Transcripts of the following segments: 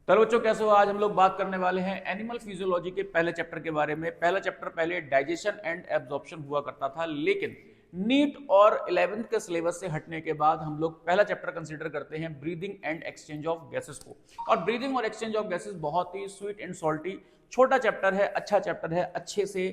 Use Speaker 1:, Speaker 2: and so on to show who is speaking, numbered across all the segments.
Speaker 1: चलो बच्चों, कैसे हो? आज हम लोग बात करने वाले हैं एनिमल फिजियोलॉजी के पहले चैप्टर के बारे में। पहला चैप्टर पहले डाइजेशन एंड एब्जॉर्प्शन हुआ करता था, लेकिन नीट और 11th के सिलेबस से हटने के बाद हम लोग पहला चैप्टर कंसीडर करते हैं breathing and exchange of gases को। और ब्रीदिंग और एक्सचेंज ऑफ गैसेस बहुत ही स्वीट एंड सॉल्टी छोटा चैप्टर है, अच्छा चैप्टर है, अच्छे से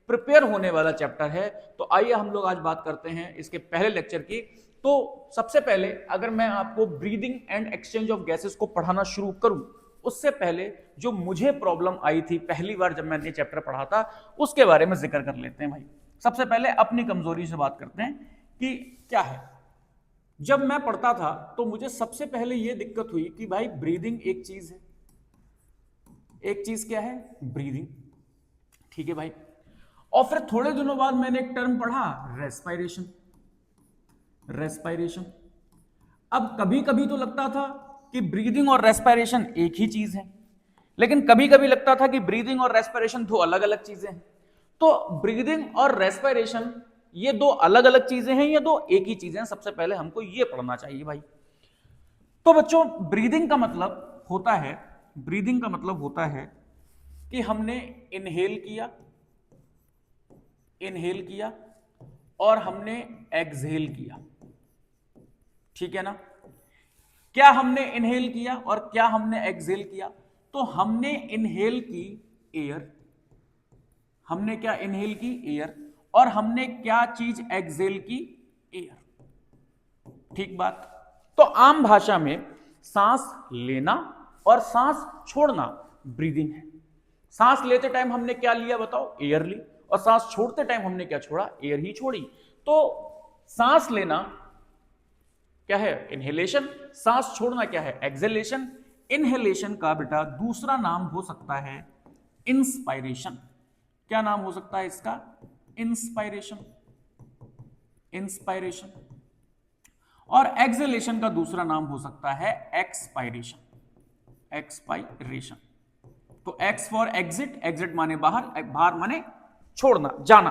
Speaker 1: प्रिपेयर होने वाला चैप्टर है। तो आइए हम लोग आज बात करते हैं इसके पहले लेक्चर की। तो सबसे पहले अगर मैं आपको breathing and exchange of gases को पढ़ाना शुरू करूं, उससे पहले जो मुझे प्रॉब्लम आई थी पहली बार जब मैंने ये चैप्टर पढ़ा था, उसके बारे में जिक्र कर लेते हैं भाई। सबसे पहले अपनी कमजोरी से बात करते हैं कि क्या है। जब मैं पढ़ता था तो मुझे सबसे पहले यह दिक्कत हुई कि भाई ब्रीदिंग एक चीज है, एक चीज क्या है? ब्रीदिंग। ठीक है भाई। और फिर थोड़े दिनों बाद मैंने एक टर्म पढ़ा, रेस्पायरेशन। रेस्पायरेशन। अब कभी कभी तो लगता था कि ब्रीदिंग और रेस्पिरेशन एक ही चीज है, लेकिन कभी कभी लगता था कि ब्रीदिंग और रेस्पिरेशन दो अलग अलग चीजें हैं। तो ब्रीदिंग और रेस्पिरेशन ये दो अलग अलग चीजें हैं या दो एक ही चीजें हैं? सबसे पहले हमको ये पढ़ना चाहिए भाई। तो बच्चों, ब्रीदिंग का मतलब होता है, ब्रीदिंग का मतलब होता है कि हमने इनहेल किया, इनहेल किया और हमने एक्सहेल किया। ठीक है ना? क्या हमने इनहेल किया और क्या हमने एक्सहेल किया? तो हमने इनहेल की एयर, हमने क्या इनहेल की? एयर। और हमने क्या चीज एक्सहेल की? एयर। ठीक बात। तो आम भाषा में सांस लेना और सांस छोड़ना ब्रीदिंग है। सांस लेते टाइम हमने क्या लिया बताओ? एयर ली। और सांस छोड़ते टाइम हमने क्या छोड़ा? एयर ही छोड़ी। तो सांस लेना क्या है? इनहेलेशन। सांस छोड़ना क्या है? एक्सहेलेशन। इनहेलेशन का बेटा दूसरा नाम हो सकता है इंस्पायरेशन। क्या नाम हो सकता है इसका? इंस्पायरेशन। इंस्पायरेशन। और एक्सहेलेशन का दूसरा नाम हो सकता है एक्सपायरेशन। एक्सपायरेशन। तो एक्स फॉर एग्जिट, एग्जिट माने बाहर, बाहर माने छोड़ना, जाना।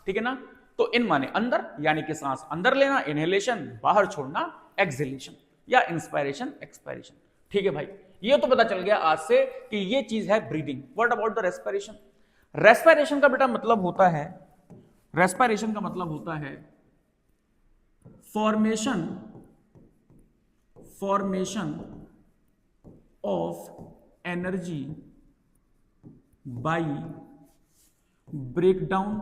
Speaker 1: ठीक है ना? तो इन माने अंदर, यानी कि सांस अंदर लेना, इनहेलेशन, बाहर छोड़ना, एक्सहेलेशन, या इंस्पायरेशन, एक्सपायरेशन। ठीक है भाई, ये तो पता चल गया आज से कि ये चीज है breathing. What about the respiration? Respiration का बेटा मतलब होता है, रेस्पिरेशन का मतलब होता है formation, formation of energy by breakdown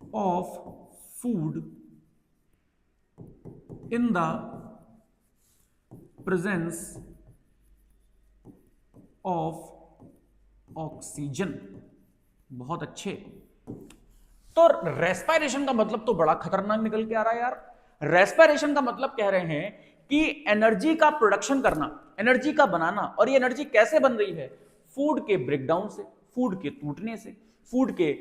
Speaker 1: of food in the presence of oxygen। बहुत अच्छे। तो रेस्पिरेशन का मतलब तो बड़ा खतरनाक निकल के आ रहा है यार। रेस्पिरेशन का मतलब कह रहे हैं कि एनर्जी का प्रोडक्शन करना, एनर्जी का बनाना। और ये एनर्जी कैसे बन रही है? फूड के ब्रेकडाउन से, फूड के टूटने से, फूड के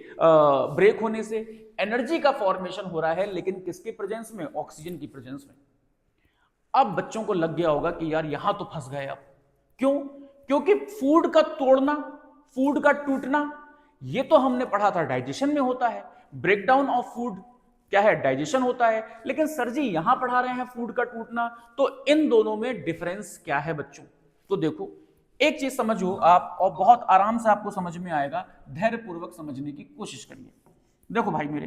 Speaker 1: ब्रेक होने से एनर्जी का फॉर्मेशन हो रहा है। लेकिन किसके प्रेजेंस में? ऑक्सीजन की प्रेजेंस में। अब बच्चों को लग गया होगा कि यार यहां तो फंस गए। अब क्यों? क्योंकि फूड का तोड़ना, फूड का टूटना, ये तो हमने पढ़ा था डाइजेशन में होता है। ब्रेकडाउन ऑफ फूड क्या है? डाइजेशन होता है। लेकिन सर जी यहां पढ़ा रहे हैं फूड का टूटना, तो इन दोनों में डिफरेंस क्या है बच्चों? तो देखो, एक चीज समझो आप, और बहुत आराम से आपको समझ में आएगा, धैर्यपूर्वक समझने की कोशिश करिए। देखो भाई मेरे,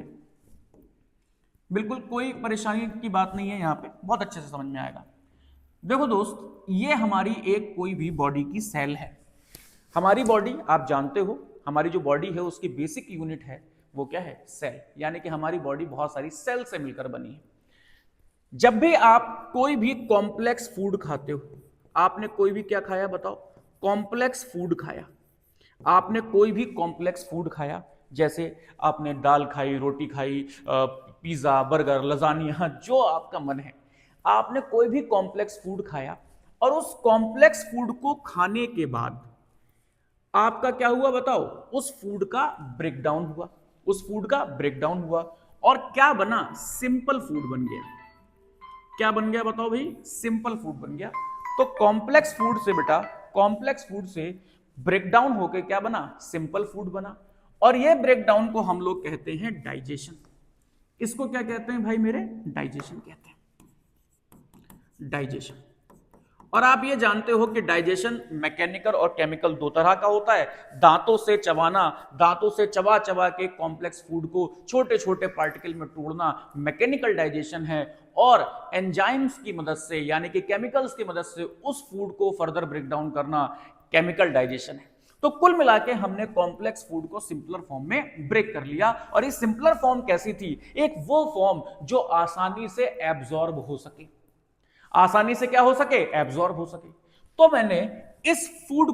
Speaker 1: बिल्कुल कोई परेशानी की बात नहीं है, यहां पे बहुत अच्छे से समझ में आएगा। देखो दोस्त, ये हमारी एक कोई भी बॉडी की सेल है। हमारी बॉडी आप जानते हो, हमारी जो बॉडी है उसकी बेसिक यूनिट है वो क्या है? सेल। यानी कि हमारी बॉडी बहुत सारी सेल से मिलकर बनी है। जब भी आप कोई भी कॉम्प्लेक्स फूड खाते हो, आपने कोई भी क्या खाया बताओ? कॉम्प्लेक्स फूड खाया। आपने कोई भी कॉम्प्लेक्स फूड खाया, जैसे आपने दाल खाई, रोटी खाई, पिज्जा, बर्गर, लजानिया, जो आपका मन है, आपने कोई भी कॉम्प्लेक्स फूड खाया। और उस कॉम्प्लेक्स फूड को खाने के बाद आपका क्या हुआ बताओ? उस फूड का ब्रेकडाउन हुआ, उस फूड का ब्रेकडाउन हुआ और क्या बना? सिंपल फूड बन गया। क्या बन गया बताओ भाई? सिंपल फूड बन गया। तो कॉम्प्लेक्स फूड से बेटा, कॉम्प्लेक्स फूड से ब्रेकडाउन होकर क्या बना? सिंपल फूड बना। और ये ब्रेकडाउन को हम लोग कहते हैं डाइजेशन। इसको क्या कहते हैं भाई मेरे? डाइजेशन कहते हैं, डाइजेशन। और आप ये जानते हो कि डाइजेशन मैकेनिकल और केमिकल दो तरह का होता है। दांतों से चबाना, दांतों से चबा चबा के कॉम्प्लेक्स फूड को छोटे छोटे पार्टिकल में तोड़ना मैकेनिकल डाइजेशन है, और एंजाइम्स की मदद से यानी कि केमिकल्स की मदद से उस फूड को फर्दर ब्रेक डाउन करना केमिकल डाइजेशन है। तो कुल मिला के हमने कॉम्प्लेक्स फूड को सिंपलर फॉर्म में ब्रेक कर लिया। और ये सिंपलर फॉर्म कैसी थी? एक वो फॉर्म जो आसानी से एब्जॉर्ब हो सके, आसानी से क्या हो सके? एब्जॉर्ब हो सके। तो मैंने इस फूड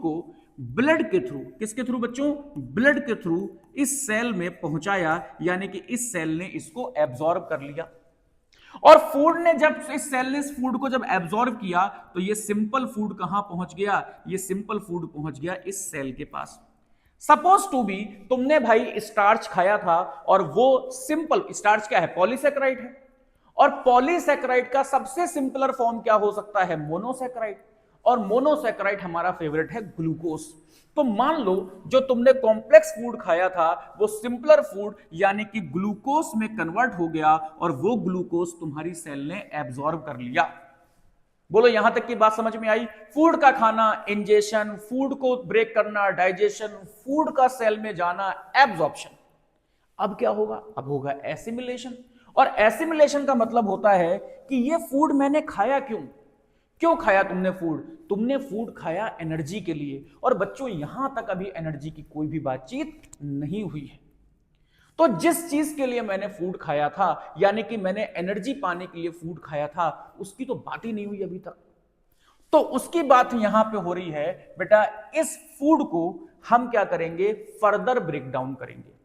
Speaker 1: को ब्लड के थ्रू, किसके थ्रू बच्चों? ब्लड के थ्रू इस सेल में पहुंचाया, यानी कि इस सेल ने इसको एब्जॉर्ब कर लिया। और फूड ने जब इस सेल ने इस फूड को जब एब्जॉर्ब किया तो ये सिंपल फूड कहां पहुंच गया? ये सिंपल फूड पहुंच गया इस सेल के पास। सपोज टू बी तुमने भाई स्टार्च खाया था, और वो सिंपल स्टार्च क्या है? पॉलीसेकेराइड है। और पॉलीसेकेराइड का सबसे सिंपलर फॉर्म क्या हो सकता है? मोनोसेकेराइड। और मोनोसेकेराइड हमारा फेवरेट है ग्लूकोज। तो मान लो जो तुमने कॉम्प्लेक्स फूड खाया था वो सिंपलर फूड यानी कि ग्लूकोज में कन्वर्ट हो गया, और वो ग्लूकोज तुम्हारी सेल ने एब्जॉर्ब कर लिया। बोलो यहां तक की बात समझ में आई? फूड का खाना इंजेशन, फूड को ब्रेक करना डाइजेशन, फूड का सेल में जाना एब्जॉर्प्शन। अब क्या होगा? अब होगा एसिमिलेशन। और एसिमिलेशन का मतलब होता है कि ये फूड मैंने खाया क्यों? क्यों खाया तुमने फूड? तुमने फूड खाया एनर्जी के लिए। और बच्चों यहां तक अभी एनर्जी की कोई भी बातचीत नहीं हुई है। तो जिस चीज के लिए मैंने फूड खाया था, यानी कि मैंने एनर्जी पाने के लिए फूड खाया था, उसकी तो बात ही नहीं हुई अभी तक। तो उसकी बात यहां पे हो रही है बेटा, इस फूड को हम क्या करेंगे? फर्दर ब्रेक डाउन करेंगे।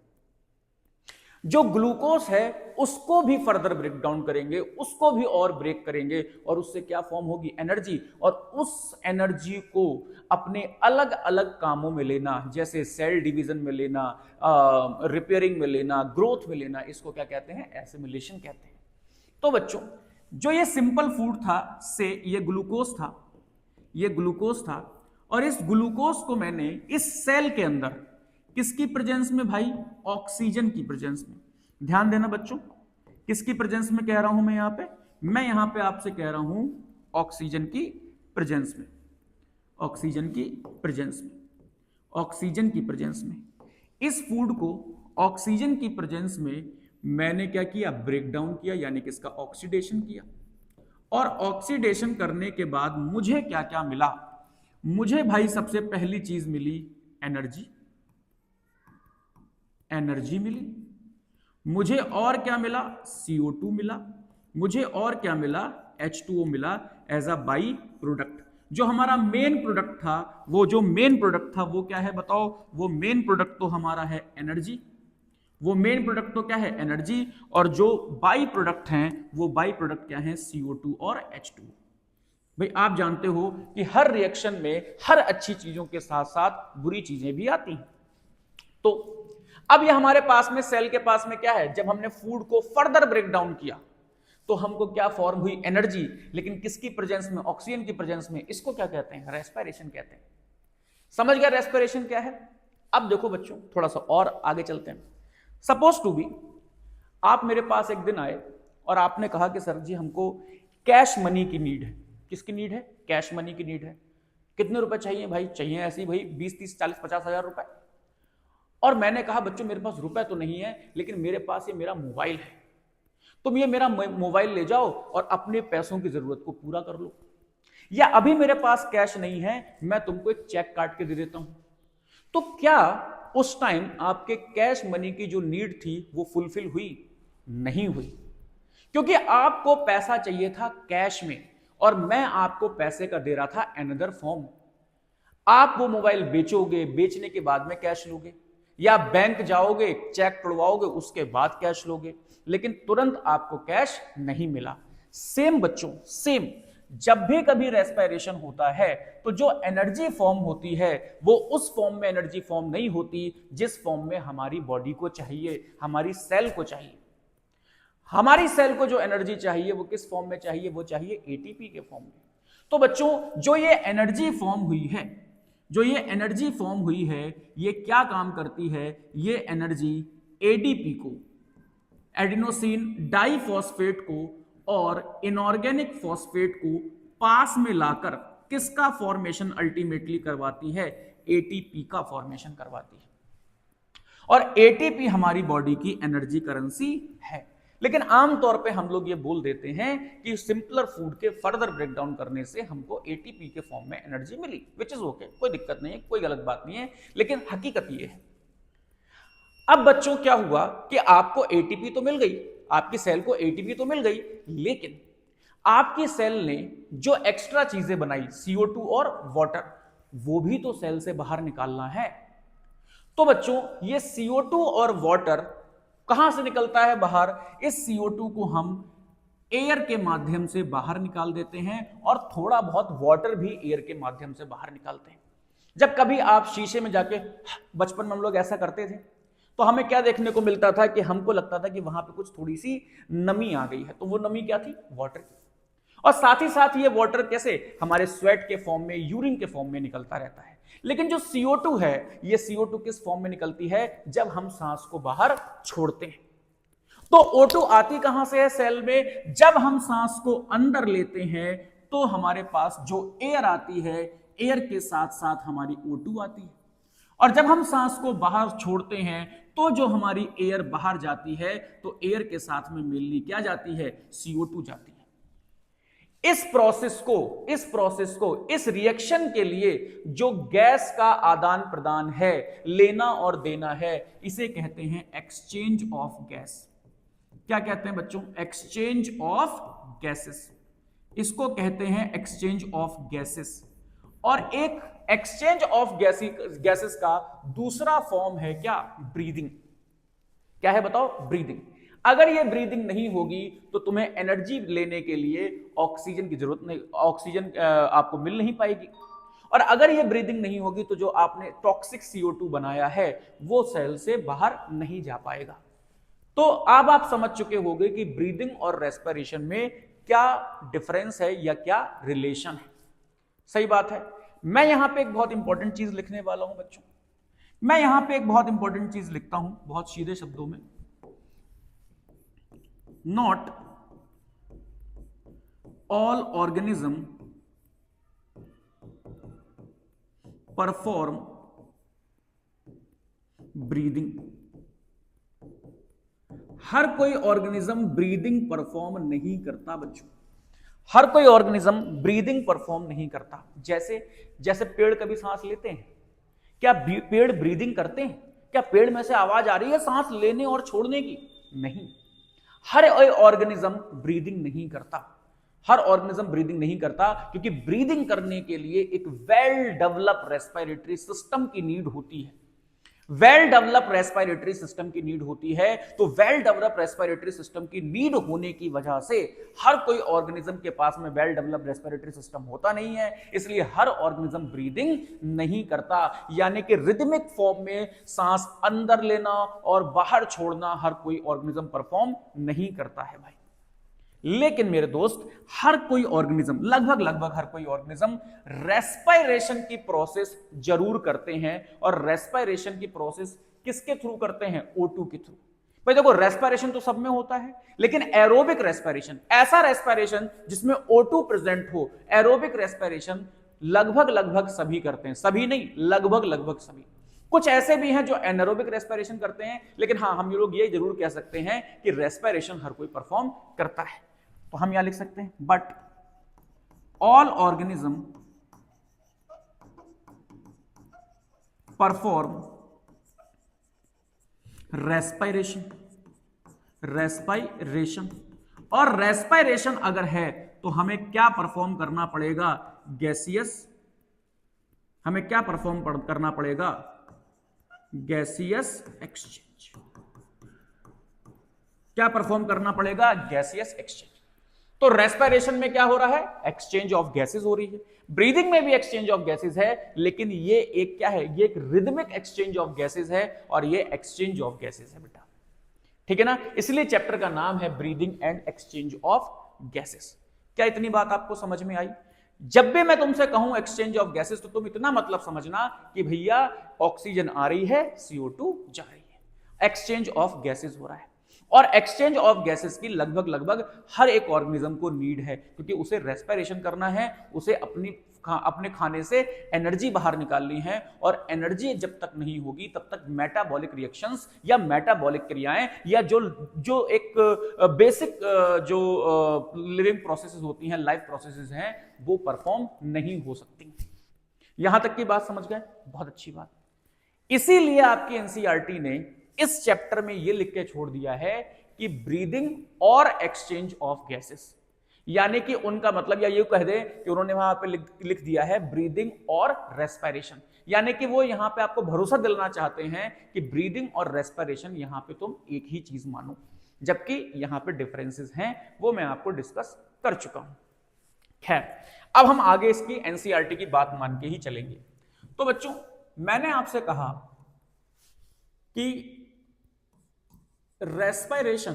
Speaker 1: जो ग्लूकोज है उसको भी फर्दर ब्रेक डाउन करेंगे, उसको भी और ब्रेक करेंगे, और उससे क्या फॉर्म होगी? एनर्जी। और उस एनर्जी को अपने अलग अलग कामों में लेना, जैसे सेल डिवीजन में लेना, रिपेयरिंग में लेना, ग्रोथ में लेना, इसको क्या कहते हैं? एसिमिलेशन कहते हैं। तो बच्चों जो ये सिंपल फूड था से ये ग्लूकोज था, ये ग्लूकोज था, और इस ग्लूकोज को मैंने इस सेल के अंदर किसकी प्रेजेंस में भाई? ऑक्सीजन की प्रेजेंस में। ध्यान देना बच्चों, किसकी प्रेजेंस में कह रहा हूं मैं यहां पे? मैं यहां पे आपसे कह रहा हूं ऑक्सीजन की प्रेजेंस में, ऑक्सीजन की प्रेजेंस में, ऑक्सीजन की प्रेजेंस में। इस फूड को ऑक्सीजन की प्रेजेंस में मैंने क्या किया? ब्रेक डाउन किया, यानी कि इसका ऑक्सीडेशन किया। और ऑक्सीडेशन करने के बाद मुझे क्या क्या मिला? मुझे भाई सबसे पहली चीज मिली एनर्जी, एनर्जी मिली। मुझे और क्या मिला? CO2 मिला। मुझे और क्या मिला? H2O मिला एज अ बाई प्रोडक्ट। जो हमारा मेन प्रोडक्ट था, वो जो मेन प्रोडक्ट था वो क्या है बताओ? वो मेन प्रोडक्ट तो हमारा है एनर्जी। वो मेन प्रोडक्ट तो क्या है? एनर्जी। और जो बाई प्रोडक्ट हैं वो बाई प्रोडक्ट क्या है? CO2 और H2O। भाई आप जानते हो कि हर रिएक्शन में हर अच्छी चीजों के साथ साथ बुरी चीजें भी आती हैं। तो अब ये हमारे पास में सेल के पास में क्या है? जब हमने फूड को फर्दर ब्रेक डाउन किया तो हमको क्या फॉर्म हुई? एनर्जी। लेकिन किसकी प्रेजेंस में? ऑक्सीजन की प्रेजेंस में। इसको क्या कहते हैं? रेस्पिरेशन कहते हैं। समझ गया रेस्पिरेशन क्या है? अब देखो बच्चों थोड़ा सा और आगे चलते हैं। सपोज टू बी आप मेरे पास एक दिन आए और आपने कहा कि सर जी हमको कैश मनी की नीड है। किसकी नीड है? कैश मनी की नीड है। कितने रुपए चाहिए भाई? चाहिए ऐसे ही भाई 20, 30, 40, 50 हजार रुपए। और मैंने कहा बच्चों मेरे पास रुपए तो नहीं है, लेकिन मेरे पास ये मेरा मोबाइल है, तुम ये मेरा मोबाइल ले जाओ और अपने पैसों की जरूरत को पूरा कर लो। या अभी मेरे पास कैश नहीं है, मैं तुमको एक चेक काट के दे देता हूं। तो क्या उस टाइम आपके कैश मनी की जो नीड थी वो फुलफिल हुई? नहीं हुई, क्योंकि आपको पैसा चाहिए था कैश में, और मैं आपको पैसे का दे रहा था अनदर फॉर्म। आप वो मोबाइल बेचोगे, बेचने के बाद में कैश लोगे, या बैंक जाओगे चेक तोड़वाओगे उसके बाद कैश लोगे, लेकिन तुरंत आपको कैश नहीं मिला। सेम बच्चों, सेम जब भी कभी रेस्पिरेशन होता है तो जो एनर्जी फॉर्म होती है वो उस फॉर्म में एनर्जी फॉर्म नहीं होती जिस फॉर्म में हमारी बॉडी को चाहिए, हमारी सेल को चाहिए। हमारी सेल को जो एनर्जी चाहिए वो किस फॉर्म में चाहिए? वो चाहिए एटीपी के फॉर्म में। तो बच्चों जो ये एनर्जी फॉर्म हुई है, जो ये एनर्जी फॉर्म हुई है, ये क्या काम करती है? ये एनर्जी एडीपी को, एडिनोसिन डाइफॉस्फेट को और इनऑर्गेनिक फॉस्फेट को पास में लाकर किसका फॉर्मेशन अल्टीमेटली करवाती है? एटीपी का फॉर्मेशन करवाती है। और एटीपी हमारी बॉडी की एनर्जी करेंसी है। लेकिन आमतौर पे हम लोग ये बोल देते हैं कि सिंपलर फूड के फर्दर ब्रेकडाउन करने से हमको एटीपी के फॉर्म में एनर्जी मिली, विच इज ओके, कोई दिक्कत नहीं है, कोई गलत बात नहीं है, लेकिन हकीकत ये है। अब बच्चों क्या हुआ कि आपको एटीपी तो मिल गई, आपकी सेल को एटीपी तो मिल गई, लेकिन आपकी सेल ने जो एक्स्ट्रा चीजें बनाई CO2 और वाटर, वो भी तो सेल से बाहर निकालना है। तो बच्चों ये CO2 और वाटर कहां से निकलता है बाहर? इस CO2 को हम एयर के माध्यम से बाहर निकाल देते हैं और थोड़ा बहुत वाटर भी एयर के माध्यम से बाहर निकालते हैं। जब कभी आप शीशे में जाके, बचपन में हम लोग ऐसा करते थे, तो हमें क्या देखने को मिलता था कि हमको लगता था कि वहां पे कुछ थोड़ी सी नमी आ गई है। तो वो नमी क्या थी? वाटर की। और साथ ही साथ ये वाटर कैसे? हमारे स्वेट के फॉर्म में, यूरिन के फॉर्म में निकलता रहता है। लेकिन जो CO2 है, ये CO2 किस फॉर्म में निकलती है? जब हम सांस को बाहर छोड़ते हैं। तो O2 आती कहां से है सेल में? जब हम सांस को अंदर लेते हैं तो हमारे पास जो एयर आती है, एयर के साथ साथ हमारी O2 आती है। और जब हम सांस को बाहर छोड़ते हैं तो जो हमारी एयर बाहर जाती है, तो एयर के साथ में मिलनी क्या जाती है? CO2 जाती है। इस प्रोसेस को, इस रिएक्शन के लिए जो गैस का आदान प्रदान है, लेना और देना है, इसे कहते हैं एक्सचेंज ऑफ गैस। क्या कहते हैं बच्चों? Exchange of gases. इसको कहते हैं एक्सचेंज ऑफ गैसेस। और एक एक्सचेंज ऑफ गैसेस का दूसरा फॉर्म है क्या? ब्रीदिंग। क्या है बताओ? ब्रीदिंग। अगर ये ब्रीदिंग नहीं होगी तो तुम्हें एनर्जी लेने के लिए ऑक्सीजन की जरूरत नहीं, ऑक्सीजन आपको मिल नहीं पाएगी। और अगर ये ब्रीदिंग नहीं होगी तो जो आपने टॉक्सिक CO2 बनाया है वो सेल से बाहर नहीं जा पाएगा। तो अब आप समझ चुके होंगे कि ब्रीदिंग और रेस्पिरेशन में क्या डिफरेंस है या क्या रिलेशन है। सही बात है। मैं यहां पे एक बहुत इंपॉर्टेंट चीज लिखने वाला हूं बच्चों। मैं यहां पे एक बहुत इंपॉर्टेंट चीज लिखता हूं बहुत सीधे शब्दों में। Not all organism perform breathing। हर कोई ऑर्गेनिज्म ब्रीदिंग परफॉर्म नहीं करता बच्चों। हर कोई ऑर्गेनिज्म ब्रीदिंग परफॉर्म नहीं करता। जैसे पेड़ कभी सांस लेते हैं? क्या पेड़ ब्रीदिंग करते हैं? क्या पेड़ में से आवाज आ रही है सांस लेने और छोड़ने की? नहीं। हर ऑर्गेनिज्म ब्रीदिंग नहीं करता। हर ऑर्गेनिज्म ब्रीदिंग नहीं करता क्योंकि ब्रीदिंग करने के लिए एक वेल डेवलप रेस्पिरेटरी सिस्टम की नीड होती है। वेल डेवलप रेस्पिरेटरी सिस्टम की नीड होती है। तो वेल डेवलप रेस्पिरेटरी सिस्टम की नीड होने की वजह से हर कोई ऑर्गेनिज्म के पास में वेल डेवलप रेस्पिरेटरी सिस्टम होता नहीं है, इसलिए हर ऑर्गेनिज्म ब्रीदिंग नहीं करता। यानी कि रिदमिक फॉर्म में सांस अंदर लेना और बाहर छोड़ना हर कोई ऑर्गेनिज्म परफॉर्म नहीं करता है भाई। लेकिन मेरे दोस्त, हर कोई ऑर्गेनिज्म, लगभग हर कोई ऑर्गेनिज्म रेस्पिरेशन की प्रोसेस जरूर करते हैं। और रेस्पिरेशन की प्रोसेस किसके थ्रू करते हैं? O2 के थ्रू। भाई देखो, रेस्पिरेशन तो सब में होता है, लेकिन एरोबिक रेस्पिरेशन, ऐसा रेस्पिरेशन जिसमें O2 प्रेजेंट हो, एरोबिक रेस्पिरेशन लगभग सभी करते हैं। सभी नहीं, लगभग सभी। कुछ ऐसे भी हैं जो एनारोबिक रेस्पिरेशन करते हैं, लेकिन हाँ, हम ये लोग ये जरूर कह सकते हैं कि रेस्पिरेशन हर कोई परफॉर्म करता है। तो हम यहां लिख सकते हैं, but all organism perform respiration. और रेस्पिरेशन अगर है तो हमें क्या परफॉर्म करना पड़ेगा? गैसियस। हमें क्या परफॉर्म करना पड़ेगा? Gaseous exchange. क्या परफॉर्म करना पड़ेगा? Gaseous exchange. तो रेस्पिरेशन में क्या हो रहा है? एक्सचेंज ऑफ गैसेस हो रही है। ब्रीदिंग में भी एक्सचेंज ऑफ गैसेस है, लेकिन ये एक क्या है? ये एक रिदमिक एक्सचेंज ऑफ गैसेस है और ये एक्सचेंज ऑफ गैसेस है बेटा। ठीक है ना? इसलिए चैप्टर का नाम है breathing and exchange of gases. क्या इतनी बात आपको समझ में आई? जब भी मैं तुमसे कहूं एक्सचेंज ऑफ गैसेस, तो तुम इतना मतलब समझना कि भैया ऑक्सीजन आ रही है, CO2 जा रही है, एक्सचेंज ऑफ गैसेस हो रहा है। और एक्सचेंज ऑफ गैसेस की लगभग लगभग हर एक ऑर्गेनिज्म को नीड है, क्योंकि उसे रेस्पिरेशन करना है, उसे अपने खाने से एनर्जी बाहर निकालनी है, और एनर्जी जब तक नहीं होगी तब तक मेटाबॉलिक रिएक्शंस या मेटाबॉलिक क्रियाएं या जो एक बेसिक जो लिविंग प्रोसेसेस होती हैं, लाइफ प्रोसेसेस हैं, वो परफॉर्म नहीं हो सकती। यहां तक की बात समझ गए? बहुत अच्छी बात। इसीलिए आपकी एनसीईआरटी ने इस चैप्टर में यह लिख के छोड़ दिया है कि ब्रीदिंग और एक्सचेंज ऑफ गैसेस, यानी कि उनका मतलब, या ये कह दे कि उन्होंने वहां पे लिख दिया है ब्रीदिंग और रेस्पिरेशन, यानी कि वो यहां पे आपको भरोसा दिलाना चाहते हैं कि ब्रीदिंग और रेस्पिरेशन यहां पे तुम एक ही चीज मानो, जबकि यहां पे डिफरेंसेस हैं, वो मैं आपको डिस्कस कर चुका हूं। खैर, अब हम आगे इसकी एनसीईआरटी की बात मान के ही चलेंगे। तो बच्चों, मैंने आपसे कहा कि respiration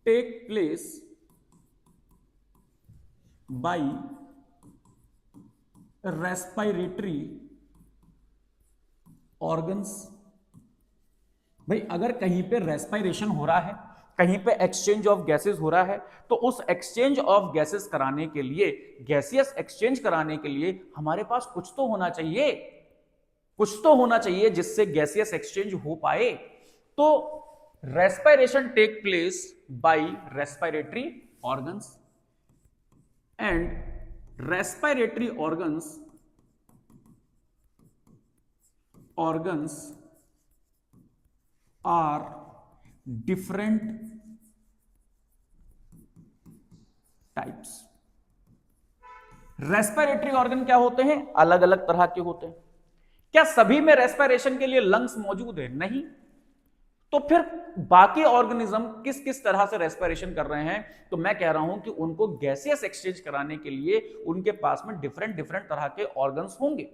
Speaker 1: take place by respiratory organs. भाई, अगर कहीं पे रेस्पिरेशन हो रहा है, कहीं पे एक्सचेंज ऑफ गैसेस हो रहा है, तो उस एक्सचेंज ऑफ गैसेस कराने के लिए, गैसियस एक्सचेंज कराने के लिए हमारे पास कुछ तो होना चाहिए, कुछ तो होना चाहिए जिससे गैसियस एक्सचेंज हो पाए। तो respiration take place by respiratory organs, and respiratory organs are different types. Respiratory organ क्या होते हैं? अलग अलग तरह के होते हैं। क्या सभी में रेस्पिरेशन के लिए लंग्स मौजूद है? नहीं। तो फिर बाकी ऑर्गेनिज्म किस किस तरह से रेस्पिरेशन कर रहे हैं? तो मैं कह रहा हूं कि उनको गैसियस एक्सचेंज कराने के लिए उनके पास में डिफरेंट डिफरेंट तरह के ऑर्गन्स होंगे,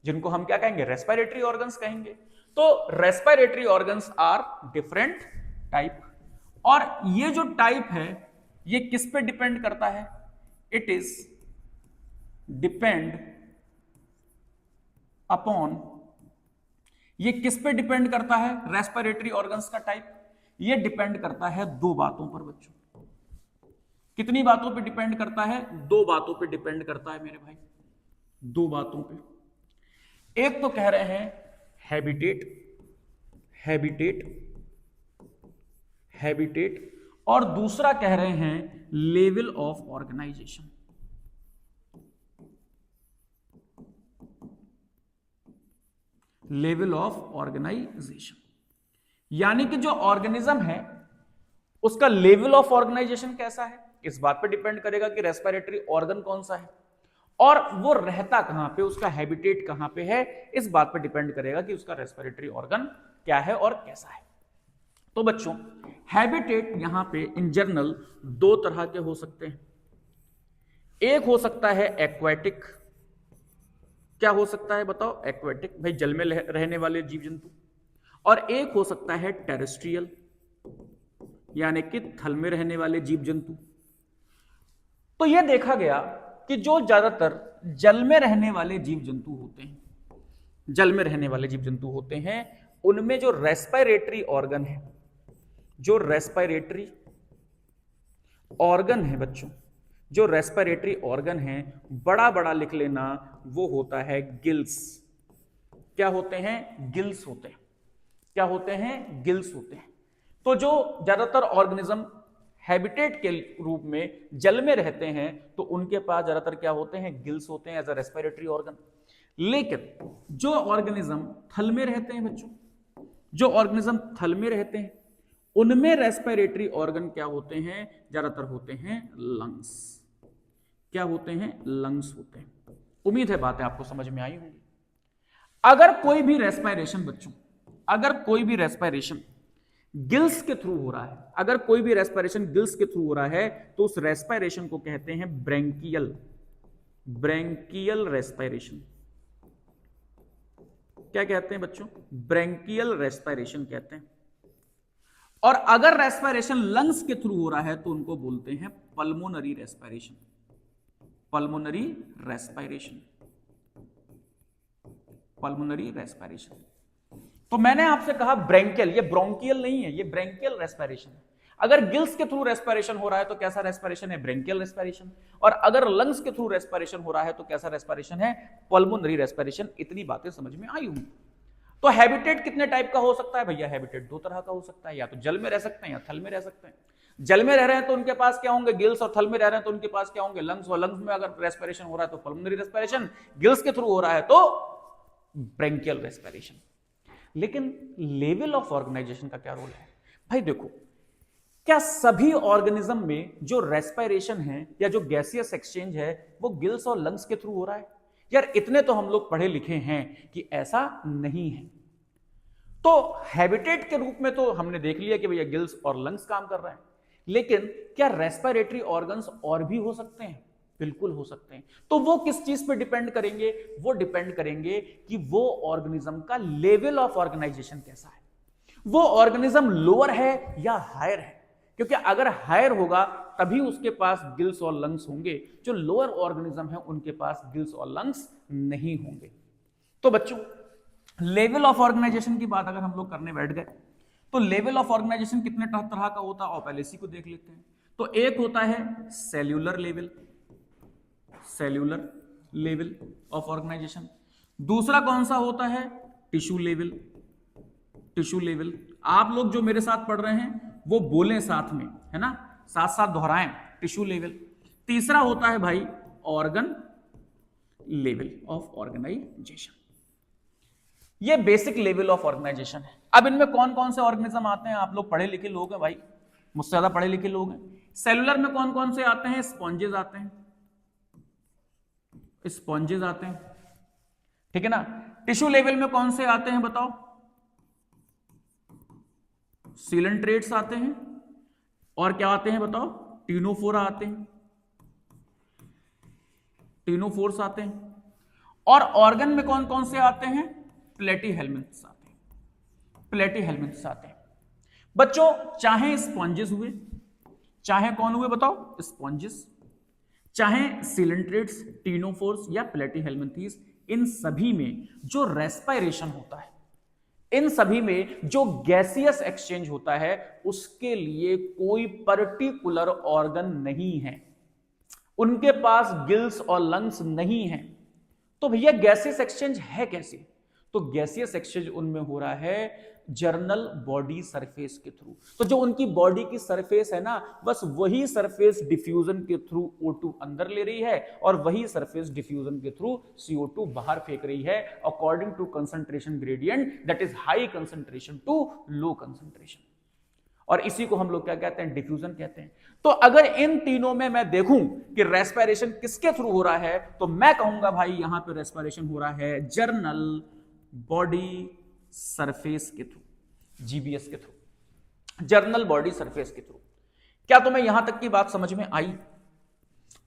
Speaker 1: जिनको हम क्या कहेंगे? रेस्पिरेटरी ऑर्गन्स कहेंगे। तो respiratory organs are different type, और ये जो टाइप है ये किस पे डिपेंड करता है? इट इज डिपेंड अपॉन, ये किस पे डिपेंड करता है? रेस्पिरेटरी ऑर्गन्स का टाइप ये डिपेंड करता है दो बातों पर बच्चों। कितनी बातों पे डिपेंड करता है? दो बातों पे डिपेंड करता है मेरे भाई, दो बातों पे। एक तो कह रहे हैं हैबिटेट, और दूसरा कह रहे हैं level of organisation. Level of organisation यानी कि जो ऑर्गेनिज्म है उसका लेवल ऑफ ऑर्गेनाइजेशन कैसा है, इस बात पे डिपेंड करेगा कि रेस्पिरेटरी ऑर्गन कौन सा है, और वो रहता कहां पे, उसका हैबिटेट कहां पे है, इस बात पे डिपेंड करेगा कि उसका रेस्पिरेटरी ऑर्गन क्या है और कैसा है। तो बच्चों, हैबिटेट यहां पे इन जनरल दो तरह के हो सकते हैं। एक हो सकता है एक्वेटिक। क्या हो सकता है बताओ? एक्वेटिक, भाई जल में रहने वाले जीव जंतु। और एक हो सकता है टेरेस्ट्रियल, यानी कि थल में रहने वाले जीव जंतु। तो यह देखा गया कि जो ज्यादातर जल में रहने वाले जीव जंतु होते हैं, जल में रहने वाले जीव जंतु होते हैं, उनमें जो रेस्पिरेटरी ऑर्गन है, जो रेस्पिरेटरी ऑर्गन है बच्चों, जो रेस्पिरेटरी ऑर्गन है, बड़ा बड़ा लिख लेना, वो होता है गिल्स। क्या होते हैं? गिल्स होते हैं। क्या होते हैं? गिल्स होते हैं। तो जो ज्यादातर ऑर्गेनिज्म हैबिटेट के रूप में जल में रहते हैं, तो उनके पास ज्यादातर क्या होते हैं? गिल्स होते हैं एज अ रेस्पिरेटरी ऑर्गन। लेकिन जो ऑर्गेनिज्म थल में रहते हैं बच्चों, जो ऑर्गेनिज्म थल में रहते हैं, उनमें रेस्पिरेटरी ऑर्गन क्या होते हैं? ज्यादातर होते हैं लंग्स। क्या होते हैं? लंग्स होते हैं। उम्मीद है बातें आपको समझ में आई होंगी। अगर कोई भी रेस्पिरेशन बच्चों, अगर कोई भी रेस्पिरेशन गिल्स के थ्रू हो रहा है, अगर कोई भी रेस्पिरेशन गिल्स के थ्रू हो रहा है, तो उस रेस्पिरेशन को कहते हैं ब्रेंकियल, ब्रेंकियल रेस्पिरेशन। क्या कहते हैं बच्चों? ब्रेंकियल रेस्पिरेशन कहते हैं। और अगर रेस्पिरेशन लंग्स के थ्रू हो रहा है तो उनको बोलते हैं pulmonary respiration, pulmonary respiration, pulmonary respiration. तो मैंने आपसे कहा ब्रैंकियल, ये ब्रोंकियल नहीं है, ये ब्रैंकियल रेस्पिरेशन है। अगर गिल्स के थ्रू रेस्पिरेशन हो रहा है तो कैसा रेस्पिरेशन है? Branchial respiration. और अगर लंग्स के थ्रू रेस्पिरेशन हो रहा है तो कैसा रेस्पिरेशन है? Pulmonary respiration. इतनी बातें समझ में आई होंगी। तो हैबिटेट कितने टाइप का हो सकता है भैया? हैबिटेट दो तरह का हो सकता है, या तो जल में रह सकते हैं या थल में रह सकते हैं। जल में रह रहे हैं तो उनके पास क्या होंगे? गिल्स। और थल में रह रहे हैं तो उनके पास क्या होंगे? लंग्स। और लंग्स में अगर रेस्पिरेशन हो रहा है तो पल्मोनरी रेस्पिरेशन, गिल्स के थ्रू हो रहा है तो ब्रैंकियल रेस्पिरेशन। लेकिन लेवल ऑफ ऑर्गेनाइजेशन का क्या रोल है भाई? देखो, क्या सभी ऑर्गेनिज्म में जो रेस्पिरेशन है या जो गैसियस एक्सचेंज है वो गिल्स और लंग्स के थ्रू हो रहा है? यार इतने तो हम लोग पढ़े लिखे हैं कि ऐसा नहीं है। तो हैबिटेट के रूप में तो हमने देख लिया कि भैया गिल्स और लंग्स काम कर रहे हैं, लेकिन क्या रेस्पिरेटरी ऑर्गन्स और भी हो सकते हैं? बिल्कुल हो सकते हैं। तो वो किस चीज पे डिपेंड करेंगे? वो डिपेंड करेंगे कि वो ऑर्गेनिज्म का लेवल ऑफ ऑर्गेनाइजेशन कैसा है, वो ऑर्गेनिज्म लोअर है या हायर है। क्योंकि अगर हायर होगा तभी उसके पास गिल्स और लंग्स होंगे, जो लोअर ऑर्गेनिज्म है उनके पास गिल्स और लंग्स नहीं होंगे। तो बच्चों, लेवल ऑफ ऑर्गेनाइजेशन की बात अगर हम लोग करने बैठ गए तो लेवल ऑफ ऑर्गेनाइजेशन कितने तरह का होता है और पहले इसी को देख लेते हैं। तो एक होता है cellular level, cellular level of organisation. दूसरा कौन सा होता है? Tissue level, tissue level. आप लोग जो मेरे साथ पढ़ रहे हैं वो बोलें साथ में, है ना, साथ साथ दोहराएं, टिश्यू लेवल। तीसरा होता है भाई ऑर्गन लेवल ऑफ ऑर्गेनाइजेशन। ये बेसिक लेवल ऑफ ऑर्गेनाइजेशन है। अब इनमें कौन कौन से ऑर्गेनिज्म आते हैं? आप लोग पढ़े लिखे लोग हैं भाई, मुझसे ज्यादा पढ़े लिखे लोग हैं। सेलुलर में कौन कौन से आते हैं? स्पॉन्जेस आते हैं, स्पॉन्जेस आते हैं, ठीक है ना। टिश्यू लेवल में कौन से आते हैं बताओ? सीलेंट्रेट्स आते हैं, और क्या आते हैं बताओ? टीनोफोरा आते हैं, टीनोफोर्स आते हैं। और ऑर्गन में कौन कौन से आते हैं? प्लेटीहेल्मिन्थ्स आते हैं, प्लेटीहेल्मिन्थ्स आते हैं। बच्चों, चाहे स्पॉन्जेस हुए, चाहे कौन हुए बताओ? स्पॉन्जेस, चाहे सीलेंट्रेट्स, टीनोफोर्स या प्लेटीहेल्मिन्थ्स, इन सभी में जो रेस्पिरेशन होता है, इन सभी में जो गैसियस एक्सचेंज होता है, उसके लिए कोई पर्टिकुलर ऑर्गन नहीं है, उनके पास गिल्स और लंग्स नहीं है। तो भैया गैसियस एक्सचेंज है कैसे? तो गैसियस एक्सचेंज उनमें हो रहा है जर्नल बॉडी सरफेस के थ्रू। तो जो उनकी बॉडी की सरफेस है ना, बस वही सरफेस डिफ्यूजन के थ्रू O2 अंदर ले रही है और वही सरफेस डिफ्यूजन के थ्रू CO2 बाहर फेंक रही है, according to concentration gradient, that is high concentration to low concentration. और इसी को हम लोग क्या कहते हैं? डिफ्यूजन कहते हैं। तो अगर इन तीनों में मैं देखूं कि रेस्पिरेशन किसके थ्रू हो रहा है, तो मैं कहूंगा भाई यहां पे रेस्पिरेशन हो रहा है जर्नल बॉडी सरफेस के थ्रू, GBS के थ्रू, जर्नल बॉडी सरफेस के थ्रू। क्या तुम्हें यहां तक की बात समझ में आई?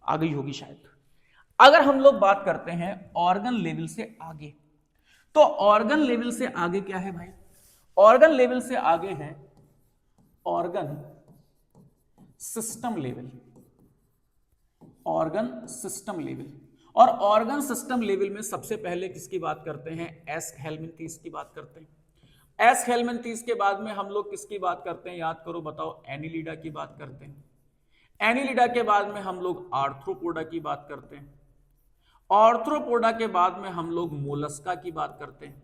Speaker 1: आ गई होगी शायद। अगर हम लोग बात करते हैं ऑर्गन लेवल से आगे, तो ऑर्गन लेवल से आगे क्या है भाई? ऑर्गन लेवल से आगे है organ system level, organ system level. और ऑर्गन सिस्टम लेवल में सबसे पहले किसकी बात करते हैं? एस्कहेलमिन्थीस की बात करते हैं। एस्कहेलमिन्थीस के बाद में हम लोग किसकी बात करते हैं? याद करो, बताओ। एनिलिडा की बात करते हैं। एनिलिडा के बाद में हम लोग आर्थ्रोपोडा की बात करते हैं। आर्थ्रोपोडा के बाद में हम लोग मोलस्का की बात करते हैं,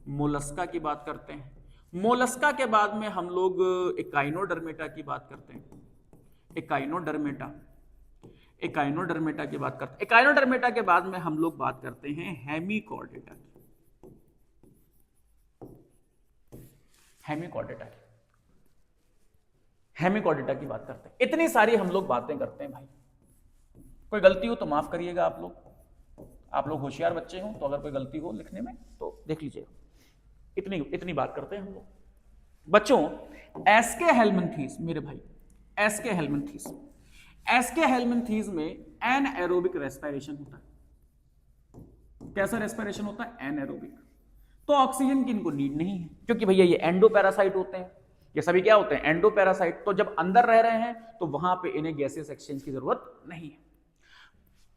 Speaker 1: मोलस्का की बात करते हैं। मोलस्का के बाद में हम लोग एकाइनोडर्मेटा की बात करते हैं, एकाइनोडर्मेटा, एकाइनोडर्मेटा की बात करते हैं। एकाइनोडर्मेटा के बाद में हम लोग बात करते हैं हेमिकॉर्डेटा की, हेमिकॉर्डेटा की, हेमिकॉर्डेटा की बात करते हैं। इतनी सारी हम लोग बातें करते हैं भाई। कोई गलती हो तो माफ करिएगा आप लोग होशियार बच्चे हो, तो अगर कोई गलती हो लिखने में तो देख लीजिएगा। इतनी बात करते हैं हम लोग। बच्चों, एस्केहेलमिन्थीस मेरे भाई, एस्केहेलमिन्थीस, एस्केहेलमिन्थीस में एनएरोबिक रेस्पिरेशन होता है। कैसा रेस्पिरेशन होता है? एनएरोबिक। तो ऑक्सीजन की इनको नीड नहीं है, क्योंकि भैया ये एंडोपैरासाइट होते हैं। ये सभी क्या होते हैं? एंडोपैरासाइट। तो जब अंदर रह रहे हैं तो वहां पे इन्हें गैसियस एक्सचेंज की जरूरत नहीं है।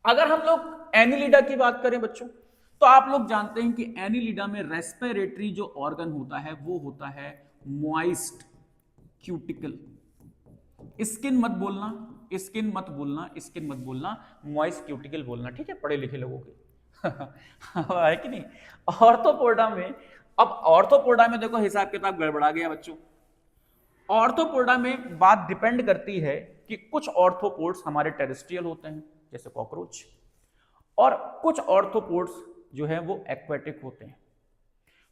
Speaker 1: अगर हम लोग एनिलिडा की बात करें बच्चों, तो आप लोग जानते हैं कि एनिलिडा में रेस्पिरेटरी जो ऑर्गन होता है वो होता है मॉइस्ट क्यूटिकल। स्किन मत बोलना, स्किन मत बोलना, स्किन मत बोलना, मॉइस्ट क्यूटिकल बोलना, ठीक है, पढ़े लिखे लोगों के। है कि नहीं। ऑर्थोपोडा में, अब ऑर्थोपोडा में देखो हिसाब किताब गड़बड़ा गया बच्चों। ऑर्थोपोडा में बात डिपेंड करती है कि कुछ ऑर्थोपोड्स हमारे टेरेस्ट्रियल होते हैं जैसे कॉकरोच, और कुछ ऑर्थोपोड्स जो है वो एक्वेटिक होते हैं।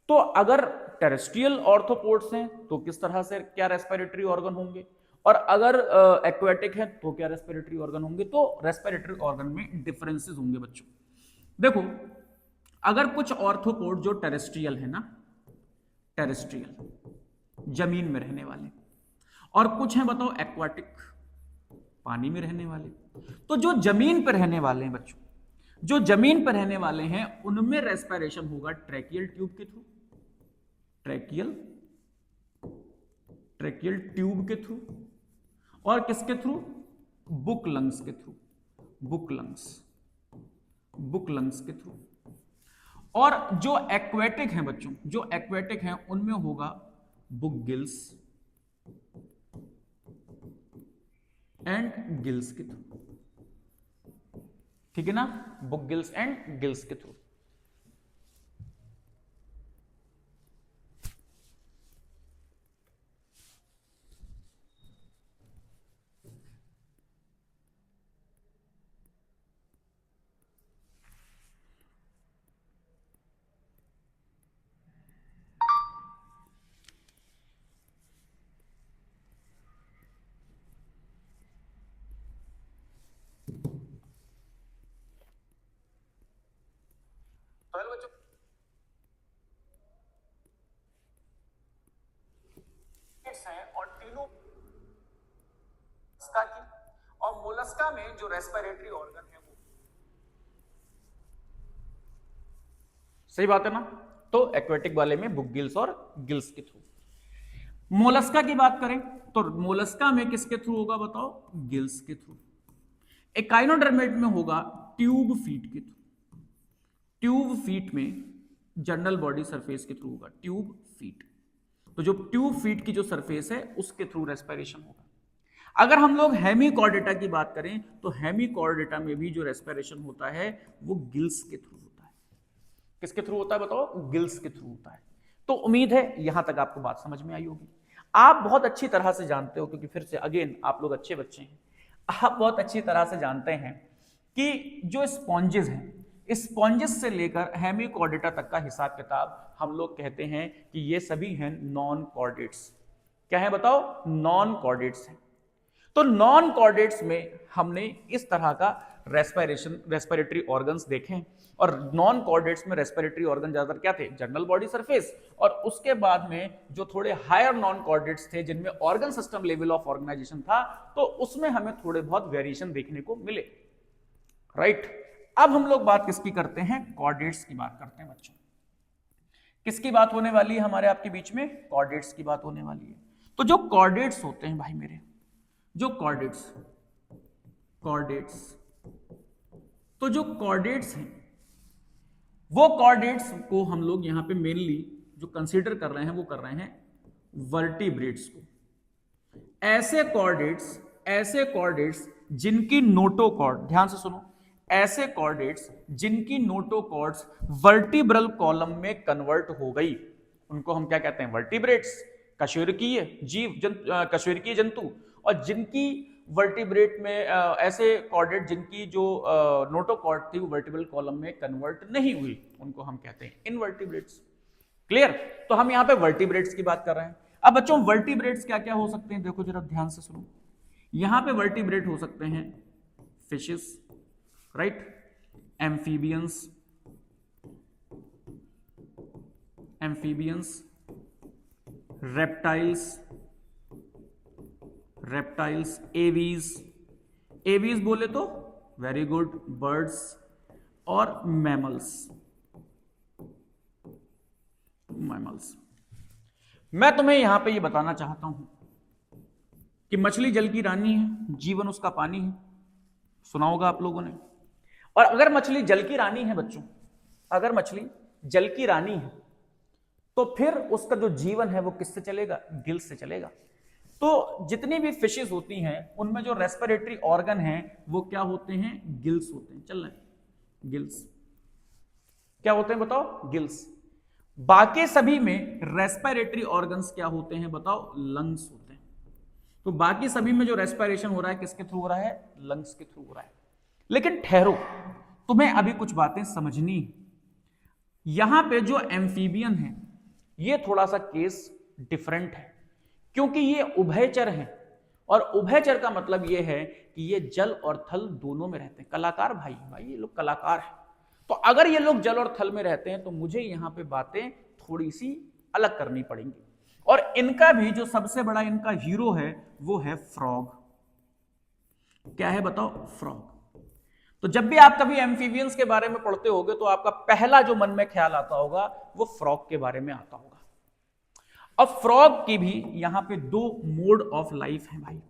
Speaker 1: तो अगर टेरेस्ट्रियल ऑर्थोपोड्स हैं तो किस तरह से क्या रेस्पिरेटरी ऑर्गन होंगे, और अगर एक्वेटिक है तो क्या रेस्पिरेटरी ऑर्गन होंगे। तो रेस्पिरेटरी ऑर्गन में डिफरेंसेस होंगे बच्चों। देखो, अगर कुछ ऑर्थोपोड जो टेरेस्ट्रियल है ना, टेरेस्ट्रियल जमीन में रहने वाले, और कुछ हैं बताओ एक्वाटिक पानी में रहने वाले। तो जो जमीन पर रहने वाले हैं बच्चों, जो जमीन पर रहने वाले हैं उनमें रेस्पिरेशन होगा ट्रैकियल ट्यूब के थ्रू, ट्रैकियल ट्यूब के थ्रू, और किसके थ्रू, बुक लंग्स के थ्रू, बुक लंग्स के थ्रू। और जो एक्वेटिक हैं बच्चों, जो एक्वेटिक हैं उनमें होगा बुक गिल्स एंड गिल्स के थ्रू, ठीक है ना, बुक गिल्स एंड गिल्स के थ्रू। बच्चों हैं, और तीनों की, और मोलस्का में जो रेस्पिरेटरी ऑर्गन है वो, सही बात है ना। तो एक्वेटिक वाले में बुक गिल्स और गिल्स के थ्रू। मोलस्का की बात करें तो मोलस्का में किसके थ्रू होगा बताओ, गिल्स के थ्रू। एकाइनोडर्मेट में होगा ट्यूब फीट के थ्रू, ट्यूब फीट में जनरल बॉडी सरफेस के थ्रू होगा, ट्यूब फीट। तो जो ट्यूब फीट की जो सरफेस है उसके थ्रू रेस्पिरेशन होगा। अगर हम लोग हेमिकॉर्डेटा की बात करें तो हेमिकॉर्डेटा में भी जो रेस्पिरेशन होता है वो गिल्स के थ्रू होता है। किसके थ्रू होता है बताओ, गिल्स के थ्रू होता है। तो उम्मीद है यहां तक आपको बात समझ में आई होगी। आप बहुत अच्छी तरह से जानते हो, क्योंकि फिर से अगेन आप लोग अच्छे बच्चे हैं, आप बहुत अच्छी तरह से जानते हैं कि जो स्पॉन्जेस हैं, स्पॉन्जेस से लेकर हेमिकॉर्डेटा तक का हिसाब किताब हम लोग कहते हैं कि ये सभी हैं नॉन कॉर्डेट्स। क्या है बताओ, नॉन कॉर्डेट्स हैं। तो नॉन कॉर्डेट्स में हमने इस तरह का रेस्पिरेटरी ऑर्गन्स देखे, और नॉन कॉर्डेट्स में रेस्पिरेटरी ऑर्गन ज्यादातर क्या थे, जनरल बॉडी सरफेस, और उसके बाद में जो थोड़े हायर नॉन कॉर्डेट्स थे जिनमें organ system level of organisation था, तो उसमें हमें थोड़े बहुत वेरिएशन देखने को मिले, राइट। अब हम लोग बात किसकी करते हैं, कॉर्डेट्स की बात करते हैं बच्चों। किसकी बात होने वाली है हमारे आपके बीच में, कॉर्डेट्स की बात होने वाली है। तो जो कॉर्डेट्स होते हैं भाई मेरे, जो कॉर्डेट्स तो जो कॉर्डेट्स हैं, वो कॉर्डेट्स को हम लोग यहां पे मेनली जो कंसीडर कर रहे हैं वो कर रहे हैं वर्टिब्रेट्स को। ऐसे कॉर्डेट्स जिनकी नोटोकॉर्ड, ध्यान से सुनो, ऐसे कॉर्डेट्स जिनकी नोटोकॉर्ड्स वर्टिब्रल कॉलम में कन्वर्ट हो गई, उनको हम क्या कहते हैं, वर्टिब्रेट्स, कशेरुकीय कशेरुकीय जंतु। और जिनकी वर्टिब्रेट में ऐसे कॉर्डेट जिनकी जो नोटोकॉर्ड थी वो वर्टिब्रल कॉलम में कन्वर्ट नहीं हुई, उनको हम कहते हैं इनवर्टिब्रेट्स। क्लियर। तो हम यहां पे वर्टिब्रेट्स की बात कर रहे हैं। अब बच्चों वर्टिब्रेट्स क्या क्या हो सकते हैं, देखो जरा ध्यान से सुनो। यहां पे वर्टिब्रेट हो सकते हैं fishes, right, amphibians, reptiles, aves बोले तो वेरी गुड, बर्ड्स, और मैमल्स। मैं तुम्हें यहां पे ये बताना चाहता हूं कि मछली जल की रानी है, जीवन उसका पानी है, सुना होगा आप लोगों ने। और अगर मछली जल की रानी है बच्चों, अगर मछली जल की रानी है तो फिर उसका जो जीवन है वो किससे चलेगा? गिल्स से चलेगा। तो जितनी भी फिशेस होती हैं उनमें जो रेस्पिरेटरी ऑर्गन है वो क्या होते हैं? गिल्स होते हैं। चल रहे गिल्स क्या होते हैं बताओ? गिल्स। बाकी सभी में रेस्पिरेटरी ऑर्गन्स क्या होते हैं बताओ? लंग्स होते हैं। तो बाकी सभी में जो रेस्पिरेशन हो रहा है किसके थ्रू हो रहा है? लंग्स के थ्रू हो रहा है। लेकिन ठहरो, तुम्हें अभी कुछ बातें समझनी है। यहां पे जो एम्फीबियन है ये थोड़ा सा केस डिफरेंट है, क्योंकि ये उभयचर है। और उभयचर का मतलब ये है कि ये जल और थल दोनों में रहते हैं। कलाकार भाई भाई ये लोग कलाकार हैं। तो अगर ये लोग जल और थल में रहते हैं तो मुझे यहां पे बातें थोड़ी सी अलग करनी पड़ेंगी। और इनका भी जो सबसे बड़ा इनका हीरो है वो है फ्रॉग। क्या है बताओ? फ्रॉग। तो जब भी आप कभी एम्फीबियंस के बारे में पढ़ते होगे तो आपका पहला जो मन में ख्याल आता होगा वो फ्रॉग के बारे में आता होगा। अब फ्रॉग की भी यहां पे दो मोड ऑफ लाइफ है भाई।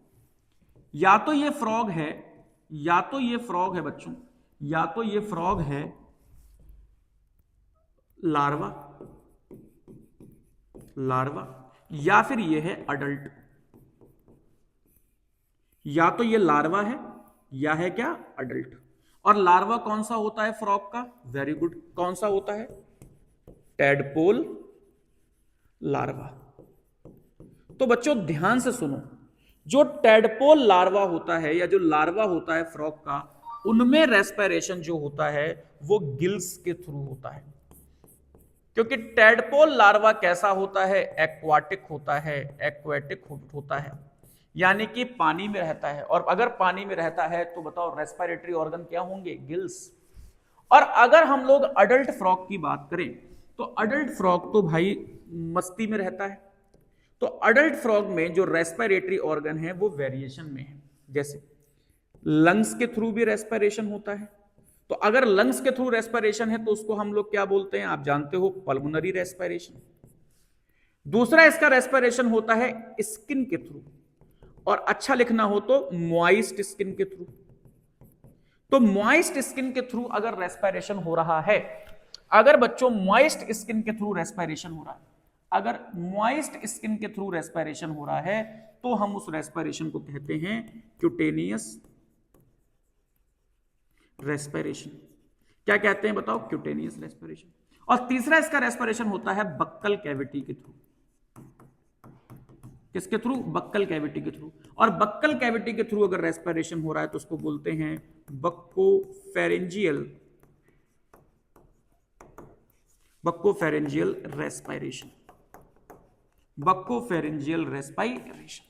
Speaker 1: या तो ये फ्रॉग है, या तो ये फ्रॉग है बच्चों, या तो ये फ्रॉग है लार्वा, लार्वा, या फिर ये है अडल्ट। या तो ये लार्वा है या है क्या? अडल्ट। और लार्वा कौन सा होता है फ्रॉग का? वेरी गुड, कौन सा होता है? Tadpole larva. तो बच्चों ध्यान से सुनो, जो टैडपोल लार्वा होता है या जो लार्वा होता है फ्रॉग का, उनमें रेस्पिरेशन जो होता है वो गिल्स के थ्रू होता है। क्योंकि टैडपोल लार्वा कैसा होता है? एक्वाटिक होता है, एक्वेटिक होता है, यानी कि पानी में रहता है। और अगर पानी में रहता है तो बताओ रेस्पिरेटरी ऑर्गन क्या होंगे? गिल्स। और अगर हम लोग अडल्ट फ्रॉग की बात करें तो अडल्ट फ्रॉग तो भाई मस्ती में रहता है। तो अडल्ट फ्रॉग में जो रेस्पिरेटरी ऑर्गन है वो वेरिएशन में है। जैसे लंग्स के थ्रू भी रेस्पिरेशन होता है। तो अगर लंग्स के थ्रू रेस्पिरेशन है तो उसको हम लोग क्या बोलते हैं? आप जानते हो, पल्मोनरी रेस्पिरेशन। दूसरा इसका रेस्पिरेशन होता है स्किन के थ्रू, और अच्छा लिखना हो तो मॉइस्ट स्किन के थ्रू। तो मॉइस्ट स्किन के थ्रू अगर रेस्पिरेशन हो रहा है, अगर बच्चों मॉइस्ट स्किन के थ्रू रेस्पिरेशन हो रहा है, अगर मॉइस्ट स्किन के थ्रू रेस्पिरेशन हो रहा है तो हम उस रेस्पिरेशन को कहते हैं क्यूटेनियस रेस्पिरेशन। क्या कहते हैं बताओ? Cutaneous respiration. और तीसरा इसका रेस्पिरेशन होता है बक्कल कैविटी के थ्रू। किसके थ्रू? बक्कल कैविटी के थ्रू। और बक्कल कैविटी के थ्रू अगर रेस्पिरेशन हो रहा है तो उसको बोलते हैं buccopharyngeal, buccopharyngeal respiration, buccopharyngeal respiration,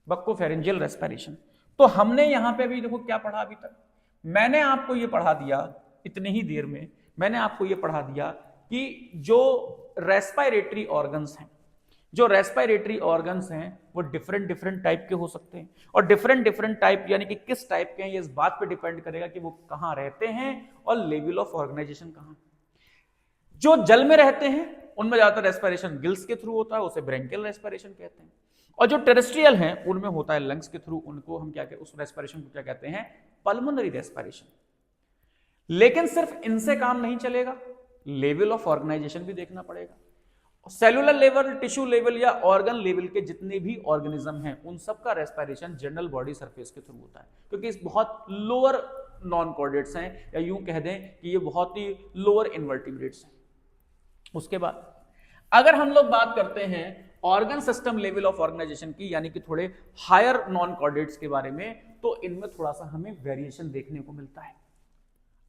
Speaker 1: buccopharyngeal respiration. तो हमने यहां पे भी देखो क्या पढ़ा अभी तक? मैंने आपको ये पढ़ा दिया, इतनी ही देर में मैंने आपको ये पढ़ा दिया कि जो रेस्पिरेटरी ऑर्गन्स हैं, जो रेस्पिरेटरी ऑर्गन्स हैं वो डिफरेंट डिफरेंट टाइप के हो सकते हैं। और डिफरेंट डिफरेंट टाइप यानी कि किस टाइप के हैं ये इस बात पे डिपेंड करेगा कि वो कहां रहते हैं और लेवल ऑफ ऑर्गेनाइजेशन कहां। जो जल में रहते हैं उनमें ज्यादातर रेस्पिरेशन गिल्स के थ्रू होता है, उसे ब्रेंकियल रेस्पिरेशन कहते हैं। और जो टेरेस्ट्रियल हैं उनमें होता है लंग्स के थ्रू, उनको हम क्या कहते हैं? उस रेस्पिरेशन को क्या कहते हैं? Pulmonary respiration. लेकिन सिर्फ इनसे काम नहीं चलेगा, लेवल ऑफ ऑर्गेनाइजेशन भी देखना पड़ेगा। सेलुलर लेवल, टिश्यू लेवल या ऑर्गन लेवल के जितने भी ऑर्गेनिज्म हैं उन सब का रेस्पिरेशन जनरल बॉडी सरफेस के थ्रू होता है, क्योंकि इस बहुत लोअर नॉन कॉर्डेट्स हैं, या यूं कह दें कि ये बहुत ही लोअर इनवर्टिब्रेट्स हैं। उसके बाद अगर हम लोग बात करते हैं organ system level of organisation की, यानी कि थोड़े हायर नॉन कॉर्डेट्स के बारे में, तो इनमें थोड़ा सा हमें वेरिएशन देखने को मिलता है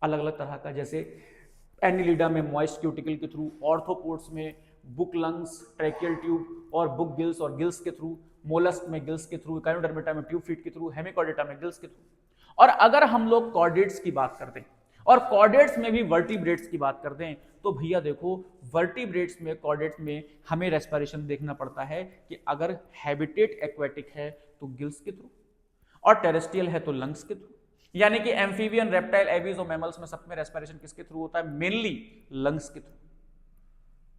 Speaker 1: अलग अलग तरह का। जैसे एनिलिडा में मॉइस्ट क्यूटिकल के थ्रू, ऑर्थोपोड्स में बुक लंग्स, ट्रैकियल ट्यूब और बुक गिल्स और गिल्स के थ्रू, मोलस्क में गिल्स के थ्रू, एकाइनोडर्मेटा में ट्यूब फीट के थ्रू, हेमिकॉर्डेटा में गिल्स के थ्रू। और अगर हम लोग कॉर्डेट्स की बात करते हैं और कॉर्डेट्स में भी वर्टिब्रेट्स की बात करते हैं तो भैया देखो वर्टिब्रेट्स में, कॉर्डेट्स में हमें रेस्पिरेशन देखना पड़ता है कि अगर हैबिटेट एक्वेटिक है तो गिल्स के थ्रू, और टेरेस्ट्रियल है तो लंग्स के थ्रू। यानी कि एम्फीबियन, रेप्टाइल, एबीज और मैमल्स में सब में रेस्पिरेशन किसके थ्रू होता है? मेनली लंग्स के थ्रू।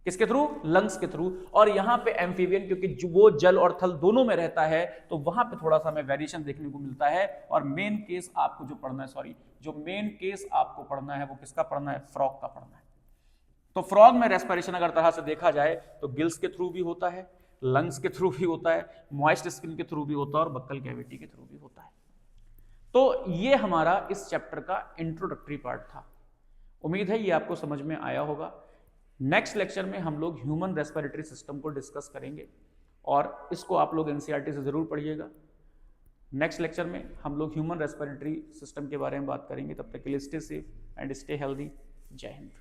Speaker 1: किसके थ्रू? लंग्स के थ्रू। और यहां पे एम्फीबियन क्योंकि वो जल और थल दोनों में रहता है तो वहां पे थोड़ा सा हमें वेरिएशन देखने को मिलता है। और मेन केस आपको जो पढ़ना है, जो मेन केस आपको पढ़ना है वो किसका पढ़ना है? फ्रॉग का पढ़ना है। तो फ्रॉग में रेस्पिरेशन अगर तरह से देखा जाए तो गिल्स के थ्रू भी होता है, लंग्स के थ्रू भी होता है, मॉइस्ट स्किन के थ्रू भी होता है और बक्कल कैविटी के थ्रू भी होता है। तो ये हमारा इस चैप्टर का इंट्रोडक्टरी पार्ट था। उम्मीद है ये आपको समझ में आया होगा। नेक्स्ट लेक्चर में हम लोग ह्यूमन रेस्पिरेटरी सिस्टम को डिस्कस करेंगे और इसको आप लोग एनसीईआरटी से जरूर पढ़िएगा। नेक्स्ट लेक्चर में हम लोग ह्यूमन रेस्पिरेटरी सिस्टम के बारे में बात करेंगे। तब तक के लिए stay safe and stay healthy. जय हिंद।